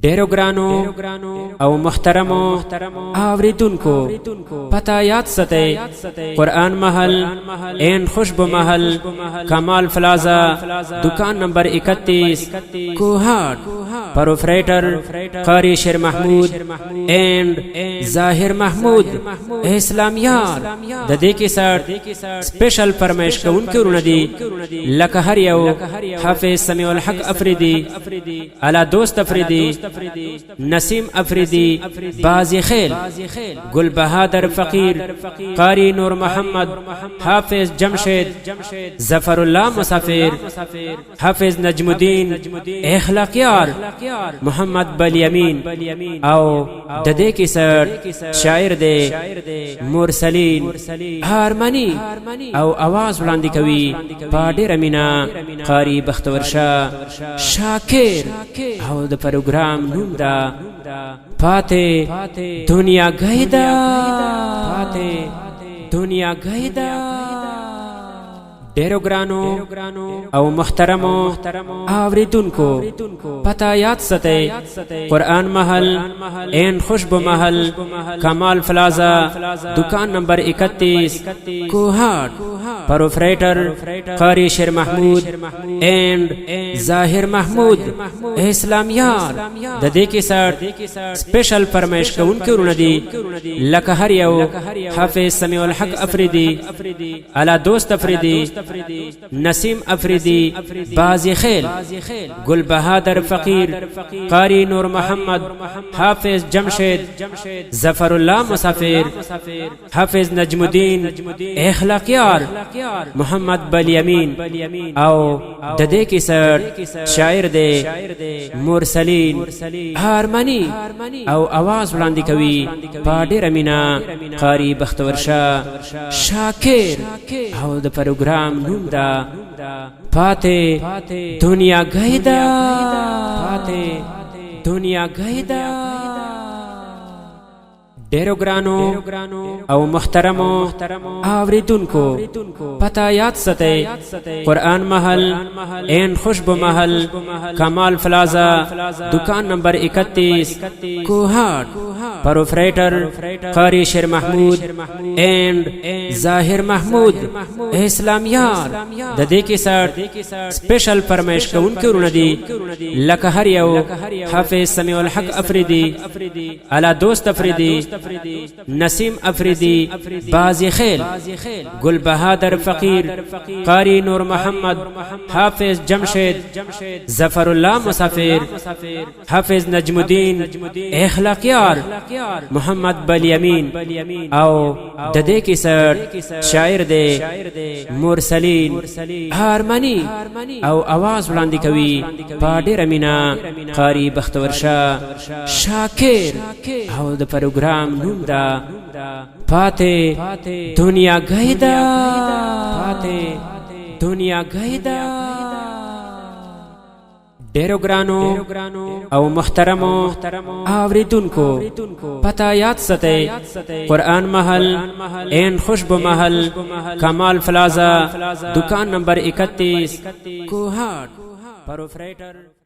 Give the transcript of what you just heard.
ډیرو ګرانو او محترمو اوریدونکو پتا یاد ستئ قرآن محل این خوشبو محل کمال پلازا دکان نمبر 31 کوہاٹ پروپرائٹر قاری شیر محمود اینڈ ظاہر محمود اسلامیار د دې کې سره سپیشل فرمایش کوونکي ورونه دي لکه هر یو حافظ سمیع الحق افریدی اعلی دوست افریدی نسیم افریدی بازی خیل گل بہادر فقیر قاری نور محمد حافظ جمشید ظفر اللہ مسافر حافظ نجم الدین اخلاقیار محمد بالیامین او ددے کی سر شاعر دے مرسلین ہارمانی او آواز وړاندې کوي په ډېره مینه قاری بختور شاه شاکر او د پروګرام نوم دا پاتے دنیا گیدا پاتے دنیا گیدا ډیرو ګرانو او محترمو اوریدونکو پتا یاد ستئ قرآن محل این خوشبو محل کمال پلازا دکان نمبر 31 کوہاٹ پروپرائٹر قاری شیر محمود اینڈ ظاہر محمود اسلامیار د دې کې سره سپیشل فرمایش کوونکي ورونه دي لکه هر یو حافظ سمیع الحق افریدی اعلی دوست افریدی نسیم افریدی بازی خیل گل بہادر فقیر قاری نور محمد حافظ جمشید ظفر اللہ مسافر حافظ نجم الدین اخلاقیار محمد بالیامین او ددے کی سر شاعر دے مرسلین ہارمانی او آواز وړاندې کوي په ډېره مینه قاری بختور شاه شاکر او د پروګرام نوم دا پاتے دنیا گیدا پاتے دنیا گیدا ډیرو ګرانو او محترمو اوریدونکو پتا یاد ستئ قرآن محل این خوشبو محل کمال پلازا دکان نمبر 31 کوہاٹ پروپرائٹر قاری شیر محمود اینڈ ظاہر محمود اسلامیار د دې کې سره سپیشل فرمایش کوونکي ورونه دي لکه هر یو حافظ سمیع الحق افریدی اعلی دوست افریدی نسیم افریدی بازی خیل گل بہادر فقیر قاری نور محمد حافظ جمشید ظفر اللہ مسافر حافظ نجم الدین اخلاقیار محمد بالیامین او ددے کی سر شاعر دے مرسلین ہارمانی او آواز وړاندې کوي په ډېره مینه قاری بختور شاه شاکر او د پروګرام نوم دا پاتے دنیا گیدا پاتے دنیا گیدا ډیرو ګرانو او محترمو اوریدونکو پتا یاد ستئ قرآن محل این خوشبو محل کمال پلازا دکان نمبر 31 کوہاٹ پروپرائٹر